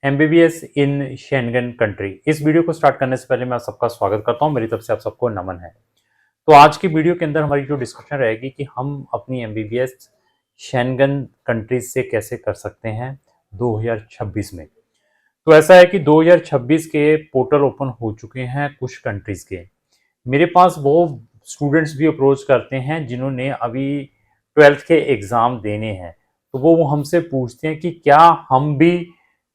MBBS इन Schengen country. इस video को start करने से पहले मैं आप सबका स्वागत करता हूं। मेरी तरफ से आप सबको नमन है। तो आज की वीडियो के अंदर हमारी जो डिस्कशन रहेगी कि हम अपनी एमबीबीएस शेंगन कंट्रीज से कैसे कर सकते हैं 2026 में। तो ऐसा है कि 2026 के पोर्टल ओपन हो चुके हैं कुछ कंट्रीज के। मेरे पास वो स्टूडेंट्स भी अप्रोच करते हैं जिन्होंने अभी 12th के एग्ज़ाम देने हैं, तो वो हमसे पूछते हैं कि क्या हम भी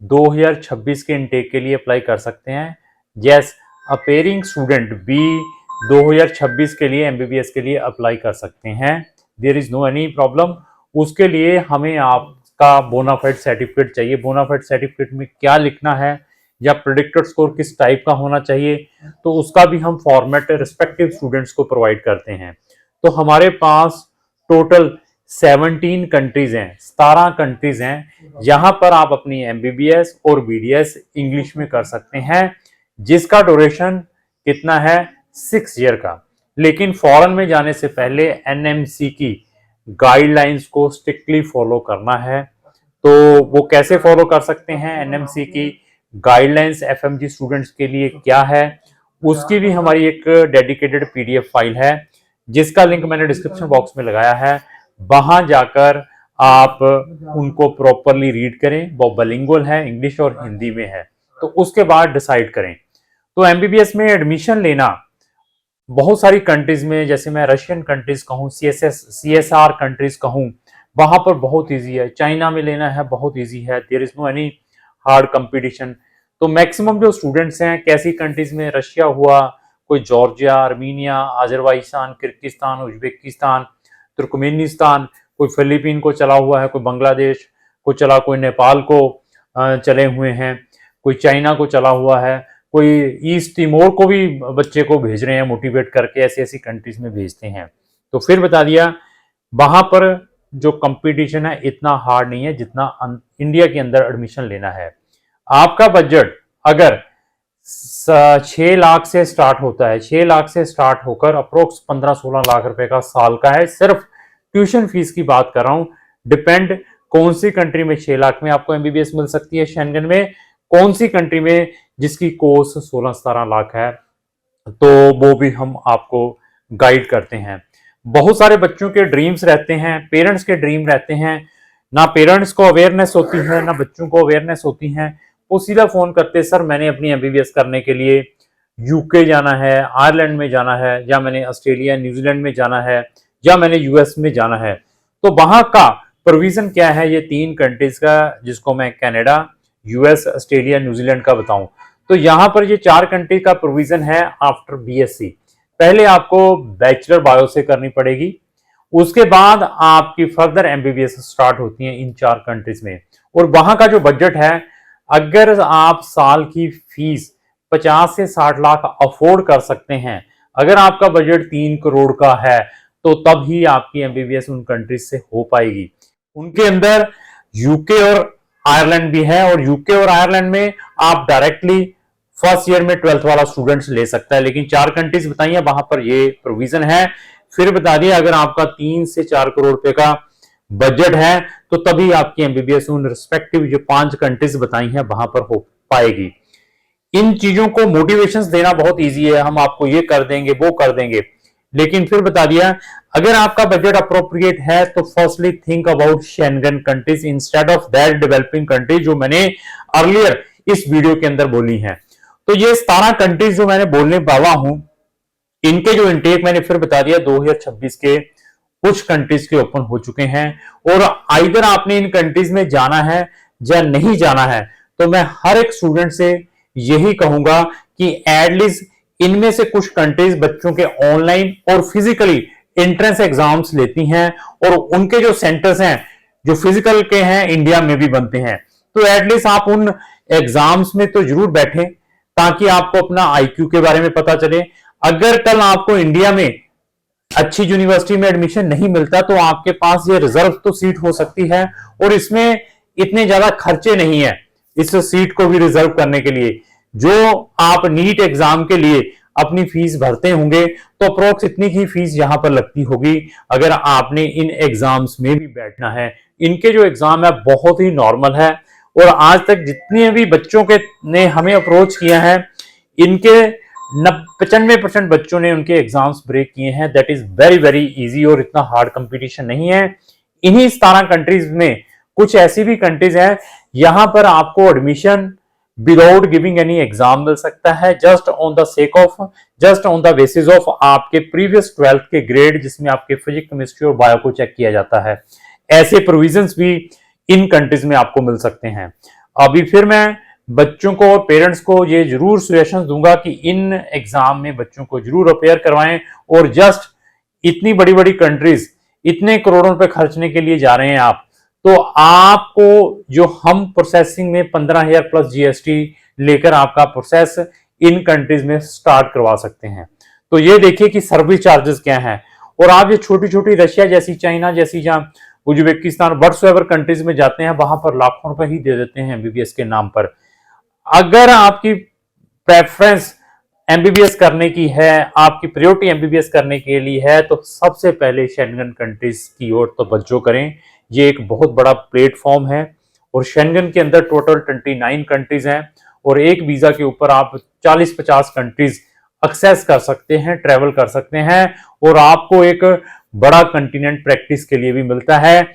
2026 के इनटेक के लिए अप्लाई कर सकते हैं। यस, अपेयरिंग स्टूडेंट भी 2026 के लिए एमबीबीएस के लिए अप्लाई कर सकते हैं। There is no any problem. उसके लिए हमें आपका बोनाफाइड सर्टिफिकेट चाहिए। बोनाफाइड सर्टिफिकेट में क्या लिखना है या प्रेडिक्टेड स्कोर किस टाइप का होना चाहिए, तो उसका भी हम फॉर्मेट रिस्पेक्टिव स्टूडेंट्स को प्रोवाइड करते हैं। तो हमारे पास टोटल 17 कंट्रीज हैं, 17 कंट्रीज हैं जहां पर आप अपनी एमबीबीएस और बीडीएस इंग्लिश में कर सकते हैं, जिसका ड्यूरेशन कितना है 6 ईयर का। लेकिन फॉरेन में जाने से पहले एनएमसी की गाइडलाइंस को स्ट्रिक्टली फॉलो करना है। तो वो कैसे फॉलो कर सकते हैं एनएमसी की गाइडलाइंस एफएमजी स्टूडेंट्स के लिए क्या है, उसकी भी हमारी एक डेडिकेटेड पीडीएफ फाइल है जिसका लिंक मैंने डिस्क्रिप्शन बॉक्स में लगाया है। वहां जाकर आप उनको प्रॉपरली रीड करें। वो बाइलिंगुअल है, इंग्लिश और हिंदी में है, तो उसके बाद डिसाइड करें। तो एमबीबीएस में एडमिशन लेना बहुत सारी कंट्रीज में, जैसे मैं रशियन कंट्रीज कहूँ, सीएसआर कंट्रीज कहूँ, वहां पर बहुत इजी है। चाइना में लेना है बहुत इजी है। There is no any hard competition. तो मैक्सिमम जो स्टूडेंट्स हैं कैसी कंट्रीज में, रशिया हुआ, कोई Georgia, Armenia, Azerbaijan, Kyrgyzstan, Uzbekistan, Turkmenistan, कोई फिलीपीन को चला हुआ है, कोई बांग्लादेश को चला, कोई नेपाल को चले हुए हैं, कोई चाइना को चला हुआ है, कोई ईस्ट तिमोर को भी बच्चे को भेज रहे हैं मोटिवेट करके। ऐसी ऐसी कंट्रीज में भेजते हैं। तो फिर बता दिया, वहां पर जो कंपटीशन है इतना हार्ड नहीं है जितना इंडिया के अंदर एडमिशन लेना है। आपका बजट अगर 6 लाख से स्टार्ट होता है, 6 लाख से स्टार्ट होकर अप्रोक्स 15-16 लाख रुपए का साल का है। सिर्फ ट्यूशन फीस की बात कर रहा हूं। डिपेंड कौन सी कंट्री में 6 लाख में आपको एमबीबीएस मिल सकती है शेंगन में, कौन सी कंट्री में जिसकी कोर्स 16-17 लाख है, तो वो भी हम आपको गाइड करते हैं। बहुत सारे बच्चों के ड्रीम्स रहते हैं, पेरेंट्स के ड्रीम रहते हैं, ना पेरेंट्स को अवेयरनेस होती है ना बच्चों को अवेयरनेस होती है। वो सीधा फोन करते, सर मैंने अपनी एमबीबीएस करने के लिए यूके जाना है, आयरलैंड में जाना है, या मैंने ऑस्ट्रेलिया न्यूजीलैंड में जाना है, या मैंने यूएस में जाना है। तो वहां का प्रोविजन क्या है, ये 3 कंट्रीज का, जिसको मैं कनाडा, यूएस, ऑस्ट्रेलिया, न्यूजीलैंड का बताऊं। तो यहाँ पर ये 4 कंट्री का प्रोविजन है। आफ्टर बीएससी पहले आपको बैचलर बायो से करनी पड़ेगी, उसके बाद आपकी फर्दर एमबीबीएस स्टार्ट होती है इन 4 कंट्रीज में। और वहां का जो बजट है, अगर आप साल की फीस 50 से 60 लाख अफोर्ड कर सकते हैं, अगर आपका बजट 3 करोड़ का है, तो तब ही आपकी एमबीबीएस उन कंट्रीज से हो पाएगी। उनके अंदर यूके और आयरलैंड भी है, और यूके और आयरलैंड में आप डायरेक्टली फर्स्ट ईयर में 12th वाला स्टूडेंट्स ले सकता है। लेकिन 4 कंट्रीज बताइए वहां पर ये प्रोविजन है। फिर बता दिए, अगर आपका 3 से 4 करोड़ रुपए का बजट है, तो तभी आपकी एमबीबीएस उन रिस्पेक्टिव जो 5 कंट्रीज बताई हैं वहां पर हो पाएगी। इन चीजों को मोटिवेशंस देना बहुत इजी है, हम आपको ये कर देंगे वो कर देंगे। लेकिन फिर बता दिया, अगर आपका बजट अप्रोप्रिएट है, तो firstly think about Schengen countries instead of that developing countries, जो मैंने अर्लियर इस वीडियो के अंदर बोली हैं। तो ये 17 कंट्रीज जो मैंने बोलने वाला हूं, इनके जो इनटेक मैंने फिर बता दिया 2026 के कुछ कंट्रीज के ओपन हो चुके हैं। और आइदर आपने इन कंट्रीज में जाना है या नहीं जाना है, तो मैं हर एक स्टूडेंट से यही कहूंगा कि एटलीस्ट इनमें से कुछ कंट्रीज बच्चों के ऑनलाइन और फिजिकली एंट्रेंस एग्जाम्स लेती हैं, और उनके जो सेंटर्स हैं जो फिजिकल के हैं इंडिया में भी बनते हैं। तो एटलीस्ट आप उन एग्जाम्स में तो जरूर बैठें, ताकि आपको अपना आईक्यू के बारे में पता चले। अगर कल आपको इंडिया में अच्छी यूनिवर्सिटी में एडमिशन नहीं मिलता, तो आपके पास ये रिजर्व तो सीट हो सकती है, और इसमें इतने ज्यादा खर्चे नहीं है इस सीट को भी रिजर्व करने के लिए। जो आप नीट एग्जाम के लिए अपनी फीस भरते होंगे, तो अप्रोक्स इतनी ही फीस यहां पर लगती होगी अगर आपने इन एग्जाम्स में भी बैठना है। इनके जो एग्जाम है बहुत ही नॉर्मल है, और आज तक जितने भी बच्चों के ने हमें अप्रोच किया है, इनके 95% बच्चों ने उनके एग्जाम्स ब्रेक किए हैं। That is very very easy और इतना हार्ड कंपटीशन नहीं है। इन्हीं 17 कंट्रीज में कुछ ऐसी भी कंट्रीज हैं यहां पर आपको admission without giving any exam मिल सकता है, just on the basis of आपके प्रीवियस 12th के ग्रेड, जिसमें आपके फिजिक्स, केमिस्ट्री और बायो को चेक किया जाता है। ऐसे प्रोविजंस भी इन कंट्रीज में आपको मिल सकते हैं। अभी फिर मैं बच्चों को और पेरेंट्स को ये जरूर सजेशन दूंगा कि इन एग्जाम में बच्चों को जरूर अपेयर करवाएं। और जस्ट इतनी बड़ी बड़ी कंट्रीज इतने करोड़ों रुपए खर्चने के लिए जा रहे हैं आप, तो आपको जो हम प्रोसेसिंग में 15,000 प्लस जीएसटी लेकर आपका प्रोसेस इन कंट्रीज में स्टार्ट करवा सकते हैं। तो ये देखिए कि सर्विस चार्जेस क्या हैं। और आप ये छोटी छोटी रशिया जैसी, चाइना जैसी, जहां उज्बेकिस्तान, व्हाटसोएवर कंट्रीज में जाते हैं, वहां पर लाखों रुपए ही दे देते हैं एमबीबीएस के नाम पर। अगर आपकी प्रेफरेंस एमबीबीएस करने की है, आपकी प्रायोरिटी एमबीबीएस करने के लिए है, तो सबसे पहले शेंगन कंट्रीज की ओर तवज्जो करें। ये एक बहुत बड़ा प्लेटफॉर्म है और शेंगन के अंदर टोटल 29 कंट्रीज हैं और एक वीजा के ऊपर आप 40-50 कंट्रीज एक्सेस कर सकते हैं, ट्रेवल कर सकते हैं और आपको एक बड़ा कंटिनेंट प्रैक्टिस के लिए भी मिलता है।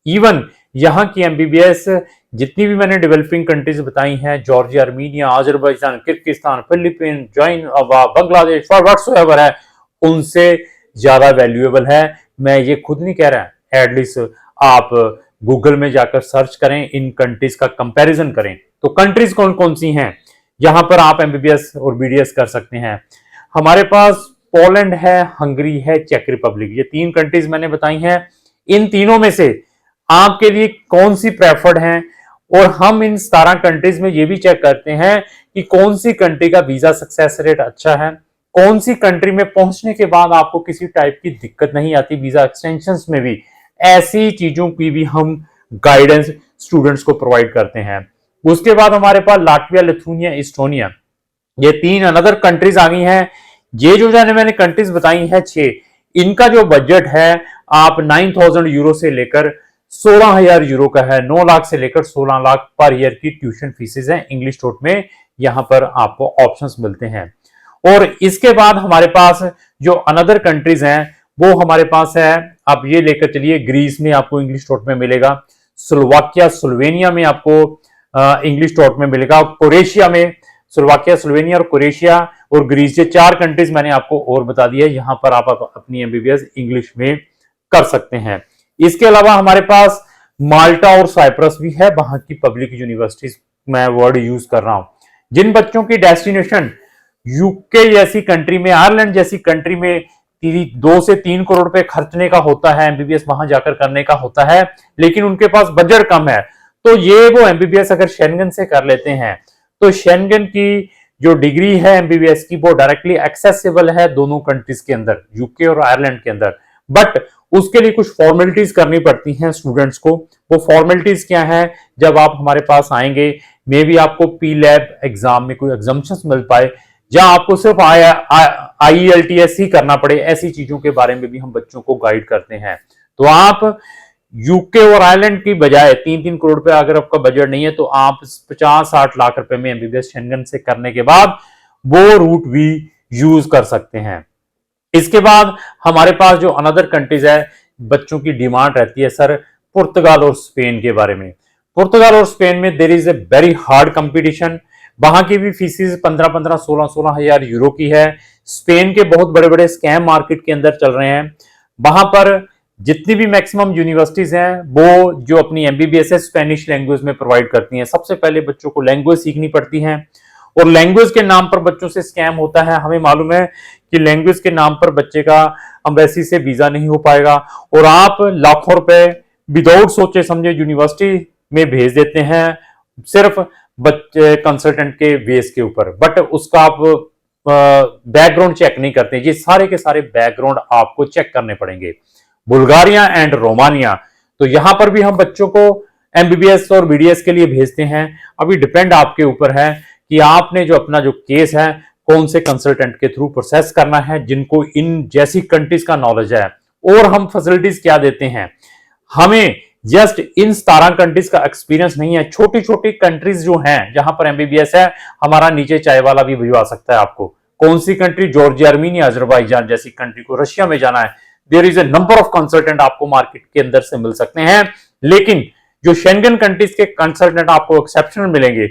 इवन यहाँ की एमबीबीएस जितनी भी मैंने डेवलपिंग कंट्रीज बताई हैं, Georgia, Armenia, Azerbaijan, Kyrgyzstan, Philippine, Bangladesh, whatsoever है, उनसे ज्यादा वैल्यूएबल है। मैं ये खुद नहीं कह रहा, एटलीस्ट आप गूगल में जाकर सर्च करें, इन कंट्रीज का कंपैरिजन करें। तो कंट्रीज कौन कौन सी हैं यहां पर आप एमबीबीएस और बीडीएस कर सकते हैं? हमारे पास पोलैंड है, हंगरी है, चेक रिपब्लिक, ये 3 कंट्रीज मैंने बताई हैं। इन तीनों में से आपके लिए कौन सी प्रेफर्ड है? और हम इन 17 कंट्रीज में ये भी चेक करते हैं कि कौन सी कंट्री का वीजा सक्सेस रेट अच्छा है, कौन सी कंट्री में पहुंचने के बाद आपको किसी टाइप की दिक्कत नहीं आती वीजा एक्सटेंशंस में भी। ऐसी चीजों की भी हम गाइडेंस स्टूडेंट्स को प्रोवाइड करते हैं। उसके बाद हमारे पास लाटविया, लिथुआनिया, इस्टोनिया, ये 3 अनदर कंट्रीज आ गई हैं। ये जो मैंने कंट्रीज बताई हैं 6, इनका जो बजट है आप 9,000 यूरो से लेकर 16,000 यूरो का है। 9 लाख से लेकर 16 लाख पर ईयर की ट्यूशन फीसेज हैं इंग्लिश टोट में, यहां पर आपको ऑप्शंस मिलते हैं। और इसके बाद हमारे पास जो अनदर कंट्रीज हैं वो हमारे पास है, आप ये लेकर चलिए, ग्रीस में आपको इंग्लिश टोट में मिलेगा, स्लोवाकिया, स्लोवेनिया में आपको इंग्लिश टोट में मिलेगा, क्रोएशिया में, स्लोवाकिया, स्लोवेनिया और क्रोएशिया और ग्रीस, ये 4 कंट्रीज मैंने आपको और बता दिया, यहां पर आप अपनी एमबीबीएस इंग्लिश में कर सकते हैं। इसके अलावा हमारे पास माल्टा और साइप्रस भी है, वहां की पब्लिक यूनिवर्सिटीज, मैं वर्ड यूज कर रहा हूं। जिन बच्चों की डेस्टिनेशन यूके जैसी कंट्री में, आयरलैंड जैसी कंट्री में 2 से 3 करोड़ रुपए खर्चने का होता है, एमबीबीएस वहां जाकर करने का होता है, लेकिन उनके पास बजट कम है, तो ये वो एमबीबीएस अगर शेंगन से कर लेते हैं तो शेंगन की जो डिग्री है एमबीबीएस की, वो डायरेक्टली एक्सेसिबल है दोनों कंट्रीज के अंदर, यूके और आयरलैंड के अंदर। बट उसके लिए कुछ फॉर्मेलिटीज करनी पड़ती हैं स्टूडेंट्स को। वो फॉर्मेलिटीज क्या है? जब आप हमारे पास आएंगे, मे बी आपको पी लैब एग्जाम में कोई एग्जाम्पशंस मिल पाए, या आपको सिर्फ IELTS ही करना पड़े, ऐसी चीजों के बारे में भी हम बच्चों को गाइड करते हैं। तो आप यूके और आयरलैंड की बजाय 3-3 करोड़ रुपए अगर आपका बजट नहीं है, तो आप 50-60 लाख रुपए में एमबीबीएस शेंगन से करने के बाद वो रूट भी यूज कर सकते हैं। इसके बाद हमारे पास जो अनदर कंट्रीज है, बच्चों की डिमांड रहती है सर पुर्तगाल और स्पेन के बारे में। पुर्तगाल और स्पेन में there is a very hard competition, वहां की भी फीसिस 15-15, 16-16 हजार यूरो की है। स्पेन के बहुत बड़े बड़े स्कैम मार्केट के अंदर चल रहे हैं। वहां पर जितनी भी मैक्सिमम यूनिवर्सिटीज हैं वो जो अपनी एमबीबीएस है स्पेनिश लैंग्वेज में प्रोवाइड करती हैं। सबसे पहले बच्चों को लैंग्वेज सीखनी पड़ती है और लैंग्वेज के नाम पर बच्चों से स्कैम होता है। हमें मालूम है कि लैंग्वेज के नाम पर बच्चे का एम्बेसी से वीजा नहीं हो पाएगा और आप लाखों रुपए विदाउट सोचे समझे यूनिवर्सिटी में भेज देते हैं सिर्फ बच्चे कंसल्टेंट के बेस के ऊपर, बट उसका आप बैकग्राउंड चेक नहीं करते। ये सारे के सारे बैकग्राउंड आपको चेक करने पड़ेंगे। बुल्गारिया एंड रोमानिया, तो यहां पर भी हम बच्चों को एमबीबीएस और बीडीएस के लिए भेजते हैं। अभी डिपेंड आपके ऊपर है कि आपने जो अपना जो केस है कौन से कंसल्टेंट के थ्रू प्रोसेस करना है, जिनको इन जैसी कंट्रीज का नॉलेज है। और हम फैसिलिटीज क्या देते हैं, हमें जस्ट इन 17 कंट्रीज का एक्सपीरियंस नहीं है, छोटी छोटी कंट्रीज जो हैं जहां पर एमबीबीएस है, हमारा नीचे चाय वाला भी भिजवा सकता है आपको। कौन सी कंट्री? जॉर्जिया, आर्मीनिया, अजरबैजान जैसी कंट्री को, रशिया में जाना है, there is a number of consultant आपको मार्केट के अंदर से मिल सकते हैं। लेकिन जो शेंगन कंट्रीज के कंसल्टेंट आपको एक्सेप्शनल मिलेंगे,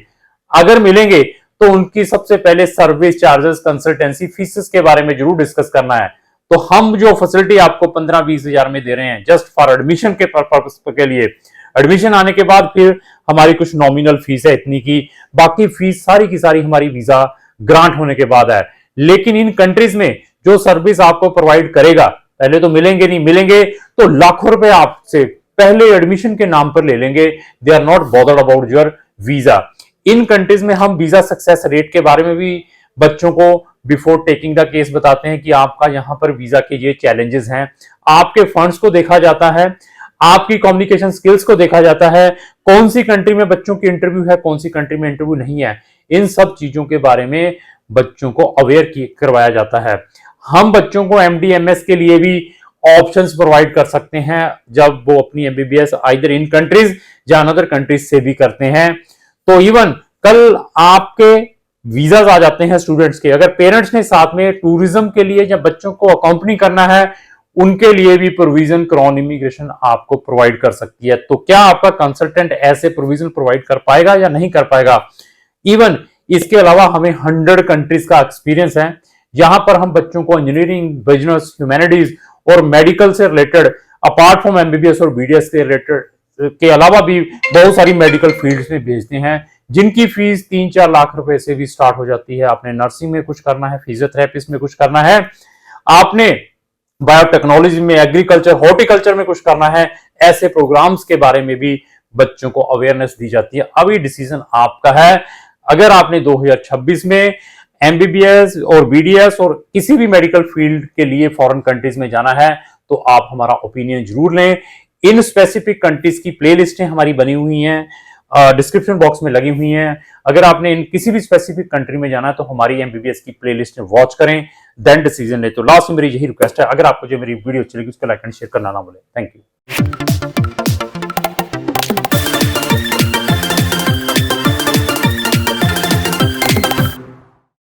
अगर मिलेंगे तो उनकी सबसे पहले सर्विस चार्जेस, कंसल्टेंसी फीसेस के बारे में जरूर डिस्कस करना है। तो हम जो फैसिलिटी आपको 15-20 हजार में दे रहे हैं जस्ट फॉर एडमिशन के पर्पस के लिए, एडमिशन आने के बाद फिर हमारी कुछ नॉमिनल फीस है इतनी की, बाकी फीस सारी की सारी हमारी वीजा ग्रांट होने के बाद है। लेकिन इन कंट्रीज में जो सर्विस आपको प्रोवाइड करेगा, पहले तो मिलेंगे नहीं, मिलेंगे तो लाखों रुपए आपसे पहले एडमिशन के नाम पर ले लेंगे। They are not bothered about your visa. इन कंट्रीज में हम वीजा सक्सेस रेट के बारे में भी बच्चों को बिफोर टेकिंग द केस बताते हैं कि आपका यहां पर वीजा के ये चैलेंजेस हैं। आपके फंड्स को देखा जाता है, आपकी कम्युनिकेशन स्किल्स को देखा जाता है, कौन सी कंट्री में बच्चों की इंटरव्यू है, कौन सी कंट्री में इंटरव्यू नहीं है। इन सब चीजों के बारे में बच्चों को अवेयर करवाया जाता है। हम बच्चों को एमडीएमएस के लिए भी ऑप्शंस प्रोवाइड कर सकते हैं जब वो अपनी एमबीबीएस आइदर इन कंट्रीज या अनदर कंट्रीज से भी करते हैं। तो इवन कल आपके वीजाज आ जाते हैं स्टूडेंट्स के, अगर पेरेंट्स ने साथ में टूरिज्म के लिए या बच्चों को अकॉम्पनी करना है, उनके लिए भी प्रोविजन क्राउन इमिग्रेशन आपको प्रोवाइड कर सकती है। तो क्या आपका कंसल्टेंट ऐसे प्रोविजन प्रोवाइड कर पाएगा या नहीं कर पाएगा? इवन इसके अलावा हमें 100 कंट्रीज का एक्सपीरियंस है, जहां पर हम बच्चों को इंजीनियरिंग, बिजनेस, ह्यूमैनिटीज और मेडिकल से रिलेटेड, अपार्ट फ्रॉम एमबीबीएस और बीडीएस के रिलेटेड के अलावा भी बहुत सारी मेडिकल फील्ड्स में भेजते हैं, जिनकी फीस 3-4 लाख रुपए से भी स्टार्ट हो जाती है। आपने नर्सिंग में कुछ करना है, फिजियोथेरेपिस्ट में कुछ करना है, आपने बायोटेक्नोलॉजी में, एग्रीकल्चर, हॉर्टिकल्चर में कुछ करना है, ऐसे प्रोग्राम्स के बारे में भी बच्चों को अवेयरनेस दी जाती है। अभी डिसीजन आपका है। अगर आपने 2026 में एमबीबीएस और बीडीएस और किसी भी मेडिकल फील्ड के लिए फॉरेन कंट्रीज में जाना है, तो आप हमारा ओपिनियन जरूर लें। इन स्पेसिफिक कंट्रीज की प्लेलिस्टें हमारी बनी हुई हैं, डिस्क्रिप्शन बॉक्स में लगी हुई हैं। अगर आपने इन किसी भी स्पेसिफिक कंट्री में जाना है तो हमारी एमबीबीएस की प्लेलिस्ट वॉच करें, देन डिसीजन ले। तो लास्ट में मेरी यही रिक्वेस्ट है, अगर आपको जो मेरी वीडियो अच्छी लगी उसको लाइक एंड शेयर करना ना भूलें। Thank you.